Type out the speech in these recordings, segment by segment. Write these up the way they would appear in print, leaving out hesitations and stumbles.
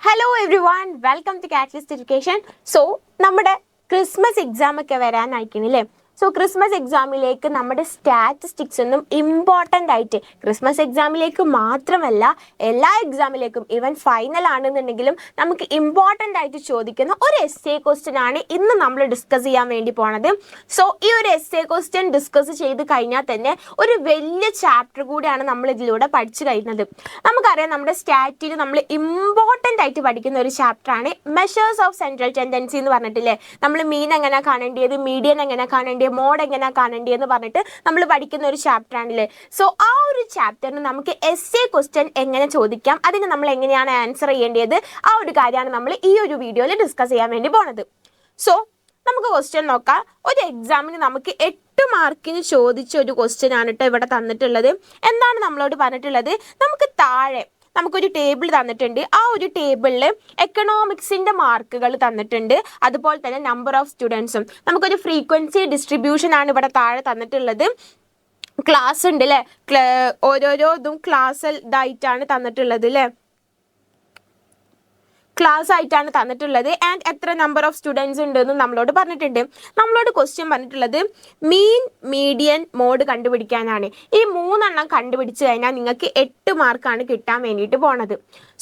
Hello everyone, welcome to Catalyst Education. So, നമ്മുടെ Christmas exam ഒക്കെ വരാനായിക്കണില്ലേ? So Christmas എക്സാമിലേക്ക് നമ്മുടെ statistics ഒന്നും ഇമ്പോർട്ടൻ്റ് ആയിട്ട് ക്രിസ്മസ് എക്സാമിലേക്ക് മാത്രമല്ല എല്ലാ എക്സാമിലേക്കും ഈവൻ ഫൈനൽ ആണെന്നുണ്ടെങ്കിലും നമുക്ക് ഇമ്പോർട്ടൻ്റ് ആയിട്ട് ചോദിക്കുന്ന ഒരു എസ് എ ക്വസ്റ്റ്യൻ ആണ് ഇന്ന് നമ്മൾ ഡിസ്കസ് ചെയ്യാൻ വേണ്ടി പോണത്. സോ ഈ ഒരു എസ് എ ക്വസ്റ്റ്യൻ ഡിസ്കസ് ചെയ്ത് കഴിഞ്ഞാൽ തന്നെ ഒരു വലിയ ചാപ്റ്റർ കൂടിയാണ് നമ്മൾ ഇതിലൂടെ പഠിച്ചു കഴിയുന്നത്. നമുക്കറിയാം നമ്മുടെ സ്റ്റാറ്റിൽ നമ്മൾ ഇമ്പോർട്ടൻ്റ് ആയിട്ട് പഠിക്കുന്ന ഒരു ചാപ്റ്റർ ആണ് മെഷേഴ്സ് ഓഫ് സെൻട്രൽ ടെൻഡൻസി എന്ന് പറഞ്ഞിട്ടില്ലേ. നമ്മൾ മീൻ എങ്ങനെ കാണേണ്ടത്, മീഡിയൻ എങ്ങനെ കാണേണ്ടത്, മോഡ് എങ്ങനെ കാണേണ്ടതെന്ന് പറഞ്ഞിട്ട് നമ്മൾ പഠിക്കുന്ന ഒരു ചാപ്റ്റർ ആണല്ലേ. സോ ആ ഒരു ചാപ്റ്ററിന് നമുക്ക് എസ് എ ക്വസ്റ്റ്യൻ എങ്ങനെ ചോദിക്കാം, അതിന് നമ്മൾ എങ്ങനെയാണ് ആൻസർ ചെയ്യേണ്ടത്, ആ ഒരു കാര്യമാണ് നമ്മൾ ഈ ഒരു വീഡിയോയിൽ ഡിസ്കസ് ചെയ്യാൻ വേണ്ടി പോണത്. സോ നമുക്ക് ക്വസ്റ്റ്യൻ നോക്കാം. ഒരു എക്സാമിന് നമുക്ക് 8 മാർക്കിന് ചോദിച്ച ഒരു ക്വസ്റ്റ്യൻ ആണ് കേട്ടോ ഇവിടെ തന്നിട്ടുള്ളത്. എന്താണ് നമ്മളോട് പറഞ്ഞിട്ടുള്ളത്? നമുക്ക് താഴെ നമുക്കൊരു ടേബിൾ തന്നിട്ടുണ്ട്. ആ ഒരു ടേബിളിൽ എക്കണോമിക്സിൻ്റെ മാർക്കുകൾ തന്നിട്ടുണ്ട്, അതുപോലെ തന്നെ നമ്പർ ഓഫ് സ്റ്റുഡൻസും നമുക്കൊരു ഫ്രീക്വൻസി ഡിസ്ട്രിബ്യൂഷൻ ആണ് ഇവിടെ താഴെ തന്നിട്ടുള്ളത്. ക്ലാസ് ഉണ്ട് അല്ലേ, ഓരോരോ ഇതും ക്ലാസ് ഇതായിട്ടാണ് തന്നിട്ടുള്ളത് അല്ലേ, ക്ലാസ് ആയിട്ടാണ് തന്നിട്ടുള്ളത്. ആൻഡ് എത്ര നമ്പർ ഓഫ് സ്റ്റുഡൻസ് ഉണ്ടെന്ന് നമ്മളോട് പറഞ്ഞിട്ടുണ്ട്. നമ്മളോട് ക്വസ്റ്റ്യൻ പറഞ്ഞിട്ടുള്ളത് മീൻ, മീഡിയൻ, മോഡ് കണ്ടുപിടിക്കാനാണ്. ഈ 3 എണ്ണം കണ്ടുപിടിച്ച് കഴിഞ്ഞാൽ നിങ്ങൾക്ക് 8 മാർക്കാണ് കിട്ടാൻ വേണ്ടിയിട്ട് പോണത്.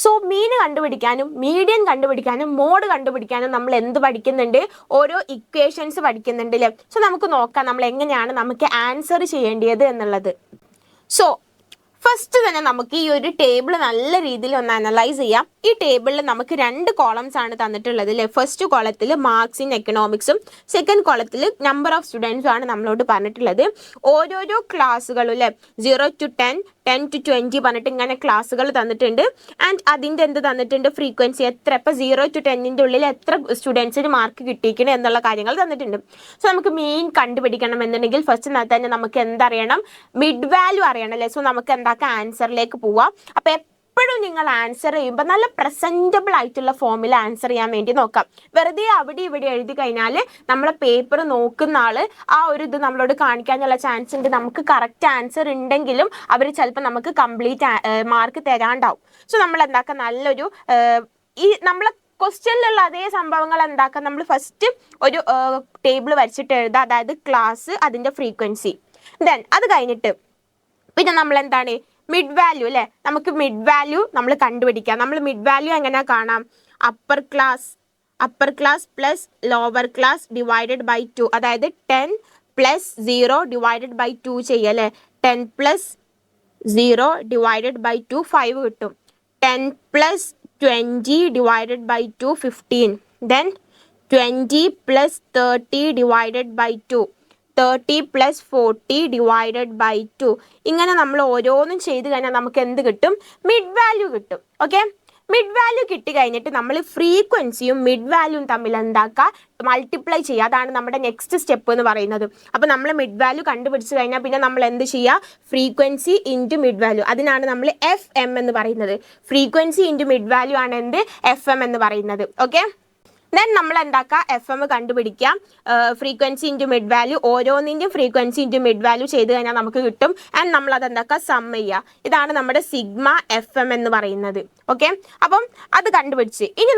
സോ മീൻ കണ്ടുപിടിക്കാനും മീഡിയൻ കണ്ടുപിടിക്കാനും മോഡ് കണ്ടുപിടിക്കാനും നമ്മൾ എന്ത് പഠിക്കുന്നുണ്ട്? ഓരോ ഇക്വേഷൻസ് പഠിക്കുന്നുണ്ട് അല്ലേ. സോ നമുക്ക് നോക്കാം നമ്മൾ എങ്ങനെയാണ് നമുക്ക് ആൻസർ ചെയ്യേണ്ടത് എന്നുള്ളത്. സോ ഫസ്റ്റ് തന്നെ നമുക്ക് ഈ ഒരു ടേബിൾ നല്ല രീതിയിൽ ഒന്ന് അനലൈസ് ചെയ്യാം. ഈ ടേബിളിൽ നമുക്ക് 2 കോളംസ് ആണ് തന്നിട്ടുള്ളത് അല്ലേ. ഫസ്റ്റ് കോളത്തിൽ മാർക്സ് ഇൻ എക്കണോമിക്സും സെക്കൻഡ് കോളത്തിൽ നമ്പർ ഓഫ് സ്റ്റുഡൻസും ആണ് നമ്മളോട് പറഞ്ഞിട്ടുള്ളത്. ഓരോരോ ക്ലാസ്സുകളും അല്ലേ 0 to 10, 10 to 20 പറഞ്ഞിട്ട് ഇങ്ങനെ ക്ലാസ്സുകൾ തന്നിട്ടുണ്ട്. ആൻഡ് അതിൻ്റെ എന്ത് തന്നിട്ടുണ്ട്? ഫ്രീക്വൻസി എത്ര, ഇപ്പോൾ 0 to 10ൻ്റെ ഉള്ളിൽ എത്ര സ്റ്റുഡൻസിന് മാർക്ക് കിട്ടിയിരിക്കണം എന്നുള്ള കാര്യങ്ങൾ തന്നിട്ടുണ്ട്. സോ നമുക്ക് മീൻ കണ്ടുപിടിക്കണം എന്നുണ്ടെങ്കിൽ ഫസ്റ്റ് തന്നെ നമുക്ക് എന്തറിയണം? മിഡ് വാല്യൂ അറിയണം അല്ലേ. സോ നമുക്ക് എന്താക്കാം, ആൻസറിലേക്ക് പോവാം. അപ്പോൾ എപ്പോഴും നിങ്ങൾ ആൻസർ ചെയ്യുമ്പോൾ നല്ല പ്രസൻറ്റബിൾ ആയിട്ടുള്ള ഫോമിൽ ആൻസർ ചെയ്യാൻ വേണ്ടി നോക്കാം. വെറുതെ അവിടെ ഇവിടെ എഴുതി കഴിഞ്ഞാൽ നമ്മളെ പേപ്പർ നോക്കുന്ന ആൾ ആ ഒരു ഇത് നമ്മളോട് കാണിക്കാനുള്ള ചാൻസ് ഉണ്ട്. നമുക്ക് കറക്റ്റ് ആൻസർ ഉണ്ടെങ്കിലും അവർ ചിലപ്പോൾ നമുക്ക് കംപ്ലീറ്റ് മാർക്ക് തരാണ്ടാവും. സോ നമ്മൾ എന്താക്കാം, നല്ലൊരു ഈ നമ്മളെ ക്വസ്റ്റ്യനിലുള്ള അതേ സംഭവങ്ങൾ എന്താക്കാം, നമ്മൾ ഫസ്റ്റ് ഒരു ടേബിൾ വരച്ചിട്ട് എഴുതുക, അതായത് ക്ലാസ്, അതിൻ്റെ ഫ്രീക്വൻസി. ദെൻ അത് കഴിഞ്ഞിട്ട് പിന്നെ നമ്മൾ എന്താണ്, മിഡ് വാല്യൂ അല്ലേ. നമുക്ക് മിഡ് വാല്യൂ നമ്മൾ കണ്ടുപിടിക്കാം. നമ്മൾ മിഡ് വാല്യൂ എങ്ങനെ കാണാം? Upper class plus lower class divided by 2, അതായത് 10 പ്ലസ് 0 ഡിവൈഡഡ് ബൈ 2 ചെയ്യല്ലേ. 10 പ്ലസ് 0 ഡിവൈഡഡ് ബൈ 2 5 കിട്ടും. 10 plus 20 divided by 2 15. Then 20 plus 30 divided by 2, 30 plus 40 divided by 2. ഇങ്ങനെ നമ്മൾ ഓരോന്നും ചെയ്ത് കഴിഞ്ഞാൽ നമുക്ക് എന്ത് കിട്ടും? മിഡ് വാല്യൂ കിട്ടും. ഓക്കെ, മിഡ് വാല്യൂ കിട്ടി കഴിഞ്ഞിട്ട് നമ്മൾ ഫ്രീക്വൻസിയും മിഡ് വാല്യൂവും തമ്മിൽ എന്താക്കുക, മൾട്ടിപ്ലൈ ചെയ്യുക. അതാണ് നമ്മുടെ നെക്സ്റ്റ് സ്റ്റെപ്പ് എന്ന് പറയുന്നത്. അപ്പോൾ നമ്മൾ മിഡ് വാല്യൂ കണ്ടുപിടിച്ച് കഴിഞ്ഞാൽ പിന്നെ നമ്മൾ എന്ത് ചെയ്യുക? ഫ്രീക്വൻസി ഇൻറ്റു മിഡ് വാല്യൂ, അതിനാണ് നമ്മൾ FM എന്ന് പറയുന്നത്. ഫ്രീക്വൻസി ഇൻറ്റു മിഡ് വാല്യൂ ആണ് എന്ത്? FM എന്ന് പറയുന്നത്. ഓക്കെ, ദെൻ നമ്മൾ എന്താക്കുക, FM കണ്ടുപിടിക്കാം. ഫ്രീക്വൻസി ഇൻറ്റു മിഡ് വാല്യൂ, ഓരോന്നിൻ്റെയും ഫ്രീക്വൻസി ഇൻറ്റു മിഡ് വാല്യൂ ചെയ്ത് കഴിഞ്ഞാൽ നമുക്ക് കിട്ടും. ആൻഡ് നമ്മൾ അത് എന്താക്കുക, സം ചെയ്യുക. ഇതാണ് നമ്മുടെ സിഗ്മ FM എന്ന് പറയുന്നത്. ഓക്കെ, അപ്പം അത് കണ്ടുപിടിച്ച് ഇനി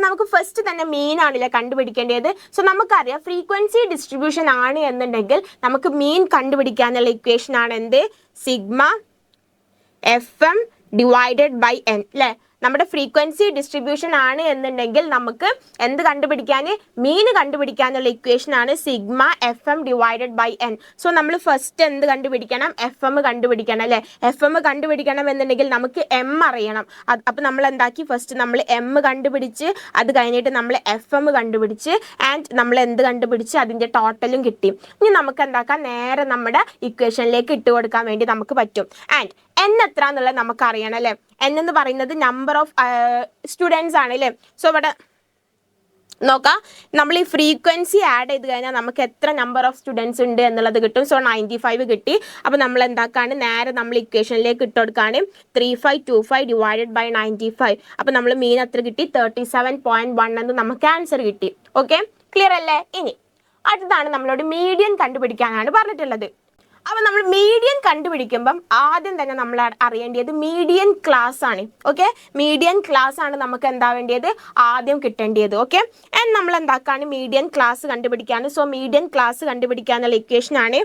നമുക്ക് ഫസ്റ്റ് തന്നെ മീൻ ആണല്ലേ കണ്ടുപിടിക്കേണ്ടത്. സോ നമുക്കറിയാം ഫ്രീക്വൻസി ഡിസ്ട്രിബ്യൂഷൻ ആണ് എന്നുണ്ടെങ്കിൽ നമുക്ക് മീൻ കണ്ടുപിടിക്കാനുള്ള ഇക്വേഷൻ ആണ് എന്ത്? Sigma FM divided by N അല്ലേ. നമ്മുടെ ഫ്രീക്വൻസി ഡിസ്ട്രിബ്യൂഷൻ ആണ് എന്നുണ്ടെങ്കിൽ നമുക്ക് എന്ത് കണ്ടുപിടിക്കാൻ? മീൻ കണ്ടുപിടിക്കാനുള്ള ഇക്വേഷൻ ആണ് sigma FM divided by N. So നമ്മൾ ഫസ്റ്റ് എന്ത് കണ്ടുപിടിക്കണം? FM കണ്ടുപിടിക്കണം അല്ലേ. FM കണ്ടുപിടിക്കണം എന്നുണ്ടെങ്കിൽ നമുക്ക് M അറിയണം. അപ്പോൾ നമ്മൾ എന്താക്കി, ഫസ്റ്റ് നമ്മൾ M കണ്ടുപിടിച്ച് അത് കഴിഞ്ഞിട്ട് നമ്മൾ FM കണ്ടുപിടിച്ച് ആൻഡ് നമ്മൾ എന്ത് കണ്ടുപിടിച്ച് അതിൻ്റെ ടോട്ടലും കിട്ടി. ഇനി നമുക്ക് എന്താക്കാം, നേരെ നമ്മുടെ ഇക്വേഷനിലേക്ക് ഇട്ട് കൊടുക്കാൻ വേണ്ടി നമുക്ക് പറ്റും. ആൻഡ് N എത്ര എന്നുള്ളത് നമുക്ക് അറിയണം അല്ലേ. N എന്ന് പറയുന്നത് നമ്പർ ഓഫ് സ്റ്റുഡൻസ് ആണ് അല്ലേ. സോ ഇവിടെ നോക്കാം, നമ്മൾ ഈ ഫ്രീക്വൻസി ആഡ് ചെയ്ത് കഴിഞ്ഞാൽ നമുക്ക് എത്ര നമ്പർ ഓഫ് സ്റ്റുഡൻസ് ഉണ്ട് എന്നുള്ളത് കിട്ടും. സോ 95 കിട്ടി. അപ്പോൾ നമ്മൾ എന്താക്കാണ്, നേരെ നമ്മൾ ഇക്വേഷനിലേക്ക് ഇട്ട് കൊടുക്കുകയാണ്. 3525 ഡിവൈഡഡ് ബൈ 95. അപ്പോൾ നമ്മൾ മീൻ എത്ര കിട്ടി? 37.1 എന്ന് നമുക്ക് ആൻസർ കിട്ടി. ഓക്കെ, ക്ലിയർ അല്ലേ? ഇനി അടുത്തതാണ് നമ്മളോട് മീഡിയൻ കണ്ടുപിടിക്കാനാണ് പറഞ്ഞിട്ടുള്ളത്. അപ്പോൾ നമ്മൾ മീഡിയൻ കണ്ടുപിടിക്കുമ്പം ആദ്യം തന്നെ നമ്മൾ അറിയേണ്ടത് മീഡിയൻ ക്ലാസ് ആണ്. ഓക്കെ, മീഡിയൻ ക്ലാസ് ആണ് നമുക്ക് എന്താ വേണ്ടിയത്, ആദ്യം കിട്ടേണ്ടത്. ഓക്കെ, ആൻഡ് നമ്മൾ എന്താക്കാണ് മീഡിയൻ ക്ലാസ് കണ്ടുപിടിക്കാണ്. സോ മീഡിയൻ ക്ലാസ് കണ്ടുപിടിക്കാനുള്ള ഇക്വേഷൻ ആണ്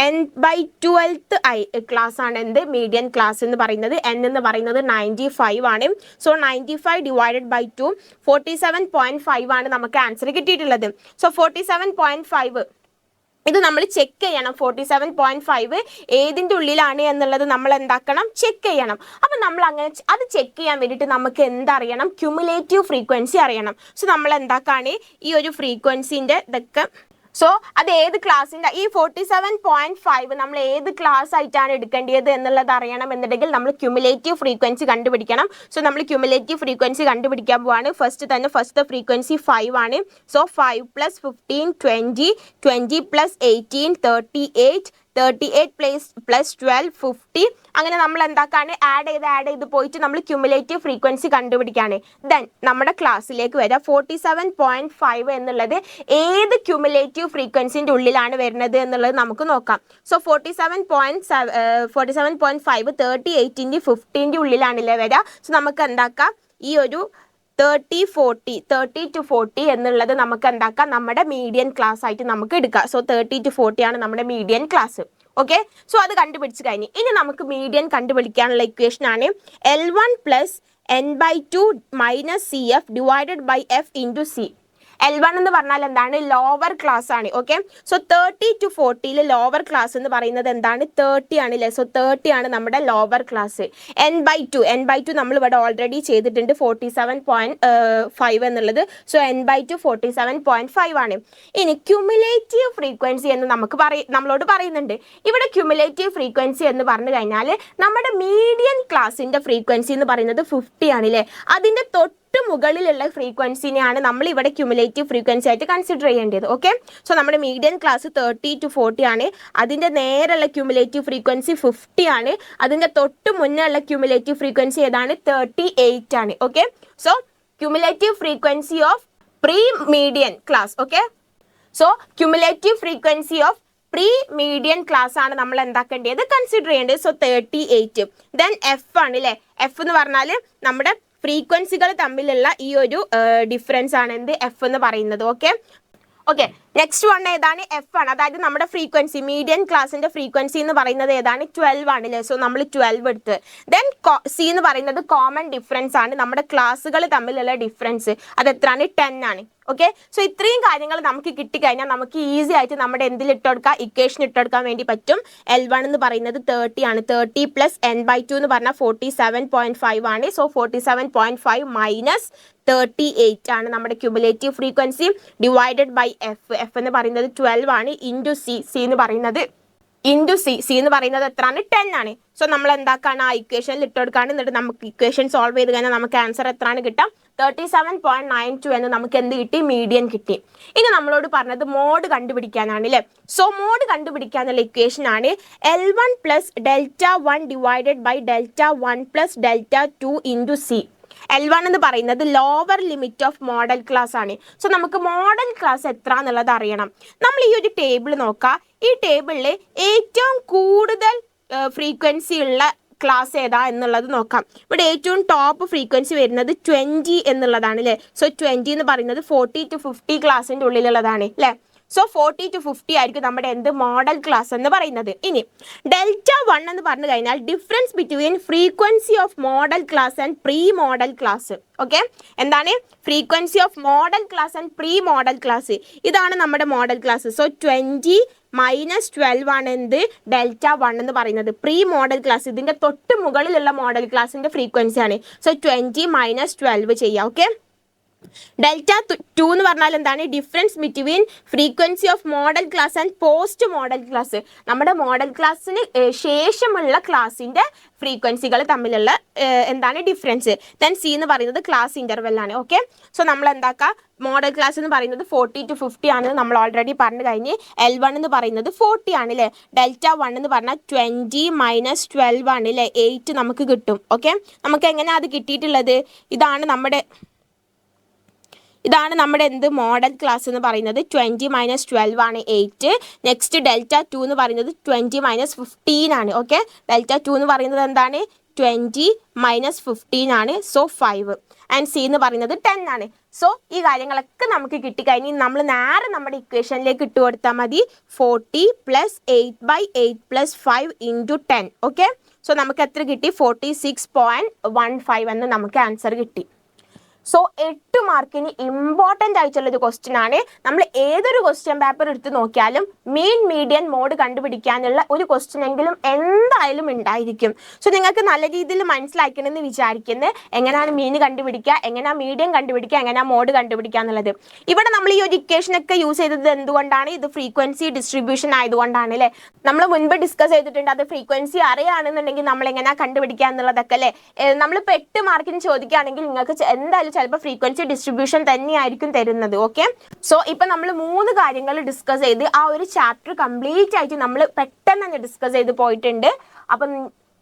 n/12 ക്ലാസ് ആണ് എന്ത് മീഡിയൻ ക്ലാസ് എന്ന് പറയുന്നത്. n എന്ന് പറയുന്നത് 95 ആണ്. സോ 95 ഡിവൈഡഡ് ബൈ 2 47.5 ആണ് നമുക്ക് ആൻസർ കിട്ടിയിട്ടുള്ളത്. സോ 47.5 ഇത് നമ്മൾ ചെക്ക് ചെയ്യണം. 47.5 ഏതിൻ്റെ ഉള്ളിലാണ് എന്നുള്ളത് നമ്മൾ എന്താക്കണം, ചെക്ക് ചെയ്യണം. അപ്പം നമ്മൾ അങ്ങനെ അത് ചെക്ക് ചെയ്യാൻ വേണ്ടിയിട്ട് നമുക്ക് എന്തറിയണം, ക്യുമുലേറ്റീവ് ഫ്രീക്വൻസി അറിയണം. സോ നമ്മൾ എന്താക്കാണ് ഈ ഒരു ഫ്രീക്വൻസിൻ്റെ ഇതൊക്കെ, സോ അത് ഏത് ക്ലാസ്സിൻ്റെ ഈ 47.5 നമ്മൾ ഏത് ക്ലാസ് ആയിട്ടാണ് എടുക്കേണ്ടത് എന്നുള്ളത് അറിയണം എന്നുണ്ടെങ്കിൽ നമ്മൾ ക്യുമുലേറ്റീവ് ഫ്രീക്വൻസി കണ്ടുപിടിക്കണം. സോ നമ്മൾ ക്യുമുലേറ്റീവ് ഫ്രീക്വൻസി കണ്ടുപിടിക്കാൻ പോവാണ്. ഫസ്റ്റ് ഫ്രീക്വൻസി 5 ആണ്. സോ 5 + 15 20 20 + 18 38 + 12 50. അങ്ങനെ നമ്മൾ എന്താക്കാണ് ആഡ് ചെയ്ത് പോയിട്ട് നമ്മൾ ക്യുമുലേറ്റീവ് ഫ്രീക്വൻസി കണ്ടുപിടിക്കുകയാണ്. ദെൻ നമ്മുടെ ക്ലാസ്സിലേക്ക് വരാം. 47.5 എന്നുള്ളത് ഏത് ക്യുമുലേറ്റീവ് ഫ്രീക്വൻസിൻ്റെ ഉള്ളിലാണ് വരുന്നത് എന്നുള്ളത് നമുക്ക് നോക്കാം. സോ 47.5 38ൻ്റെ 15ൻ്റെ ഉള്ളിലാണല്ലേ വരിക. സോ നമുക്ക് എന്താക്കാം, ഈ ഒരു 30 to 40 എന്നുള്ളത് നമുക്ക് എന്താക്കാം, നമ്മുടെ മീഡിയൻ ക്ലാസ് ആയിട്ട് നമുക്ക് എടുക്കാം. സോ 30 to 40 ആണ് നമ്മുടെ മീഡിയൻ ക്ലാസ്. ഓക്കെ, സോ അത് കണ്ടുപിടിച്ച് കഴിഞ്ഞ് ഇനി നമുക്ക് മീഡിയൻ കണ്ടുപിടിക്കാനുള്ള ഇക്വേഷൻ ആണ് L1 + n/2 - CF divided by F into C. L1 എന്ന് പറഞ്ഞാൽ എന്താണ്, ലോവർ ക്ലാസ് ആണ്. Okay, so 30 to 40 lower class എന്ന് പറയുന്നത് എന്താണ്, 30 ആണ് അല്ലേ. സോ 30 ആണ് നമ്മുടെ ലോവർ ക്ലാസ്. n/2 നമ്മൾ ഇവിടെ ഓൾറെഡി ചെയ്തിട്ടുണ്ട് 47.5 എന്നുള്ളത്. സോ n/2 47.5 ആണ്. ഇനി ക്യുമുലേറ്റീവ് ഫ്രീക്വൻസി എന്ന് നമ്മളോട് പറയുന്നുണ്ട്. ഇവിടെ ക്യുമുലേറ്റീവ് ഫ്രീക്വൻസി എന്ന് പറഞ്ഞു കഴിഞ്ഞാൽ നമ്മുടെ മീഡിയൻ ക്ലാസിന്റെ ഫ്രീക്വൻസി എന്ന് പറയുന്നത് 50 ആണ് അല്ലേ. അതിന്റെ മുകളിലുള്ള ഫ്രീക്വൻസിനെയാണ് നമ്മൾ ഇവിടെ ക്യുമുലേറ്റീവ് ഫ്രീക്വൻസി ആയിട്ട് കൺസിഡർ ചെയ്യേണ്ടത്. ഓക്കെ, സോ നമ്മുടെ മീഡിയൻ ക്ലാസ് 30 to 40 ആണ്. അതിൻ്റെ നേരെയുള്ള ക്യുമുലേറ്റീവ് ഫ്രീക്വൻസി 50 ആണ്. അതിൻ്റെ മുന്നേ ഉള്ള ക്യുമുലേറ്റീവ് ഫ്രീക്വൻസി ഏതാണ്, 38 ആണ്. Okay, so cumulative frequency of pre median class. Okay, so cumulative frequency of pre median class ആണ് നമ്മൾ എന്താക്കേണ്ടത്, കൺസിഡർ ചെയ്യേണ്ടത്. സോ 38. ദെൻ എഫ് ആണ് അല്ലേ. എഫ് എന്ന് പറഞ്ഞാൽ നമ്മുടെ ഫ്രീക്വൻസികൾ തമ്മിലുള്ള ഈ ഒരു ഡിഫറൻസ് ആണ് എന്ത്, എഫ് എന്ന് പറയുന്നത്. ഓക്കെ, നെക്സ്റ്റ് വൺ ഏതാണ്, എഫ് ആണ്. അതായത് നമ്മുടെ ഫ്രീക്വൻസി മീഡിയൻ ക്ലാസിന്റെ ഫ്രീക്വൻസി എന്ന് പറയുന്നത് ഏതാണ്, 12 ആണ് അല്ലേ. സോ നമ്മൾ 12 എടുത്ത്. ദെൻ സി എന്ന് പറയുന്നത് കോമൺ ഡിഫറൻസ് ആണ്, നമ്മുടെ ക്ലാസ്സുകൾ തമ്മിലുള്ള ഡിഫറൻസ്. അത് എത്രയാണ്, 10 ആണ്. ഓക്കെ, സോ ഇത്രയും കാര്യങ്ങൾ നമുക്ക് കിട്ടിക്കഴിഞ്ഞാൽ നമുക്ക് ഈസി ആയിട്ട് നമ്മുടെ എന്തിൽ ഇട്ടുകൊടുക്കാം, ഇക്വേഷൻ ഇട്ടുകൊടുക്കാൻ വേണ്ടി പറ്റും. L1 എന്ന് പറയുന്നത് 30 ആണ്. 30 + n/2 എന്ന് പറഞ്ഞാൽ 47.5 ആണ്. സോ 47.5 - 38 ആണ് നമ്മുടെ cumulative frequency divided by F. F എന്ന് പറയുന്നത് 12 ആണ്. ഇൻറ്റു സി എന്ന് പറയുന്നത് എത്രയാണ്, 10 ആണ്. സോ നമ്മൾ എന്താക്കാണ് ആ ഇക്വേഷനിൽ ഇട്ടുകൊടുക്കാണ്. എന്നിട്ട് നമുക്ക് ഇക്വേഷൻ സോൾവ് ചെയ്ത് കഴിഞ്ഞാൽ നമുക്ക് ആൻസർ എത്രയാണ് കിട്ടാം, 37.92 എന്ന് നമുക്ക് എന്ത് കിട്ടി, മീഡിയൻ കിട്ടി. ഇനി നമ്മളോട് പറഞ്ഞത് മോഡ് കണ്ടുപിടിക്കാനാണ് അല്ലേ. സോ മോഡ് കണ്ടുപിടിക്കാനുള്ള ഇക്വേഷൻ ആണ് L1 + Δ1 divided by Δ1 + Δ2 into C. L1 എന്ന് പറയുന്നത് lower limit of modal class ആണ്. സോ നമുക്ക് മോഡൽ ക്ലാസ് എത്ര എന്നുള്ളത് അറിയണം. നമ്മൾ ഈ ഒരു ടേബിൾ നോക്കാം. ഈ ടേബിളിൽ ഏറ്റവും കൂടുതൽ ഫ്രീക്വൻസി ഉള്ള ക്ലാസ് ഏതാ എന്നുള്ളത് നോക്കാം. ഇവിടെ ഏറ്റവും ടോപ്പ് ഫ്രീക്വൻസി വരുന്നത് 20 എന്നുള്ളതാണ് അല്ലേ. സോ 20 എന്ന് പറയുന്നത് 40 to 50 ക്ലാസിൻ്റെ ഉള്ളിലുള്ളതാണ് അല്ലേ. സോ 40 to 50 ആയിരിക്കും നമ്മുടെ എന്ത്, മോഡൽ ക്ലാസ് എന്ന് പറയുന്നത്. ഇനി Δ1 എന്ന് പറഞ്ഞു കഴിഞ്ഞാൽ difference between frequency of modal class and pre modal class. Okay, എന്താണ് frequency of modal class and pre modal class. ഇതാണ് നമ്മുടെ മോഡൽ ക്ലാസ്. സോ 20 - 12 ആണ് എന്ത്, Δ1 എന്ന് പറയുന്നത്. പ്രീ മോഡൽ ക്ലാസ് ഇതിന്റെ മുകളിലുള്ള മോഡൽ ക്ലാസിന്റെ ഫ്രീക്വൻസി ആണ്. സോ 20 - 12 ചെയ്യാം. ഓക്കെ, Δ2 എന്ന് പറഞ്ഞാൽ എന്താണ്, difference between frequency of modal class and post model class. നമ്മുടെ മോഡൽ ക്ലാസ്സിന് ശേഷമുള്ള ക്ലാസിന്റെ ഫ്രീക്വൻസികൾ തമ്മിലുള്ള എന്താണ് ഡിഫറൻസ്. ദെൻ സി എന്ന് പറയുന്നത് ക്ലാസ് ഇന്റർവെൽ ആണ്. ഓക്കെ, സോ നമ്മൾ എന്താക്കുക, മോഡൽ ക്ലാസ് എന്ന് പറയുന്നത് 40 to 50 ആണ് നമ്മൾ ഓൾറെഡി പറഞ്ഞു കഴിഞ്ഞ്. L1 എന്ന് പറയുന്നത് 40 ആണ് അല്ലേ. Δ1 എന്ന് പറഞ്ഞാൽ 20 - 12 ആണ് അല്ലേ, 8 നമുക്ക് കിട്ടും. ഓക്കെ, നമുക്ക് എങ്ങനെയാണ് അത് കിട്ടിയിട്ടുള്ളത്, ഇതാണ് നമ്മുടെ എന്ത് മോഡൽ ക്ലാസ് എന്ന് പറയുന്നത്. 20 - 12 ആണ് 8. നെക്സ്റ്റ് ഡെൽറ്റ 2 എന്ന് പറയുന്നത് 20 - 15 ആണ്. ഓക്കെ, ഡെൽറ്റ 2 എന്ന് പറയുന്നത് എന്താണ്? 20 - 15 ആണ്. സോ 5 ആൻഡ് സി എന്ന് പറയുന്നത് 10 ആണ്. സോ ഈ കാര്യങ്ങളൊക്കെ നമുക്ക് കിട്ടിക്കഴിഞ്ഞ് നമ്മൾ നേരെ നമ്മുടെ ഇക്വേഷനിലേക്ക് ഇട്ട് കൊടുത്താൽ മതി. 40 + 8/8 + 5 × 10. ഓക്കെ, സോ നമുക്ക് എത്ര കിട്ടി? 46.15 എന്ന് നമുക്ക് ആൻസർ കിട്ടി. സോ 8 മാർക്കിന് ഇമ്പോർട്ടൻ്റ് ആയിട്ടുള്ളൊരു ക്വസ്റ്റ്യൻ ആണ്. നമ്മൾ ഏതൊരു ക്വസ്റ്റ്യൻ പേപ്പർ എടുത്ത് നോക്കിയാലും മീൻ മീഡിയൻ മോഡ് കണ്ടുപിടിക്കാനുള്ള ഒരു ക്വസ്റ്റ്യൻ എങ്കിലും എന്തായാലും ഉണ്ടായിരിക്കും. സോ നിങ്ങൾക്ക് നല്ല രീതിയിൽ മനസ്സിലാക്കണമെന്ന് വിചാരിക്കുന്നത് എങ്ങനെയാണ് മീൻ കണ്ടുപിടിക്കുക, എങ്ങനെയാണ് മീഡിയൻ കണ്ടുപിടിക്കുക, എങ്ങനെയാണ് മോഡ് കണ്ടുപിടിക്കുക എന്നുള്ളത്. ഇവിടെ നമ്മൾ ഈ ഒരു ഇക്വേഷനൊക്കെ യൂസ് ചെയ്തത് എന്തുകൊണ്ടാണ്? ഇത് ഫ്രീക്വൻസി ഡിസ്ട്രിബ്യൂഷൻ ആയതുകൊണ്ടാണ് അല്ലേ. നമ്മൾ മുൻപ് ഡിസ്കസ് ചെയ്തിട്ടുണ്ട്. അത് ഫ്രീക്വൻസി അറിയുകയാണെന്നുണ്ടെങ്കിൽ നമ്മൾ എങ്ങനെയാണ് കണ്ടുപിടിക്കുക എന്നുള്ളതൊക്കെ അല്ലേ. നമ്മളിപ്പോൾ 8 മാർക്കിന് ചോദിക്കുകയാണെങ്കിൽ നിങ്ങൾക്ക് എന്തായാലും ചിലപ്പോൾ ഫ്രീക്വൻസി ഡിസ്ട്രിബ്യൂഷൻ തന്നെയായിരിക്കും തരുന്നത്. ഓക്കെ, സോ ഇപ്പം നമ്മൾ 3 കാര്യങ്ങൾ ഡിസ്കസ് ചെയ്ത് ആ ഒരു ചാപ്റ്റർ കംപ്ലീറ്റ് ആയിട്ട് നമ്മൾ പെട്ടെന്ന് തന്നെ ഡിസ്കസ് ചെയ്ത് പോയിട്ടുണ്ട്. അപ്പം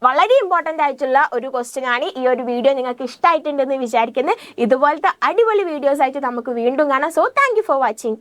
വളരെ ഇമ്പോർട്ടൻ്റ് ആയിട്ടുള്ള ഒരു ക്വസ്റ്റ്യൻ ആണ്. ഈ ഒരു വീഡിയോ നിങ്ങൾക്ക് ഇഷ്ടമായിട്ടുണ്ടെന്ന് വിചാരിക്കുന്നത്. ഇതുപോലത്തെ അടിപൊളി വീഡിയോസ് ആയിട്ട് നമുക്ക് വീണ്ടും കാണാം. So thank you for watching.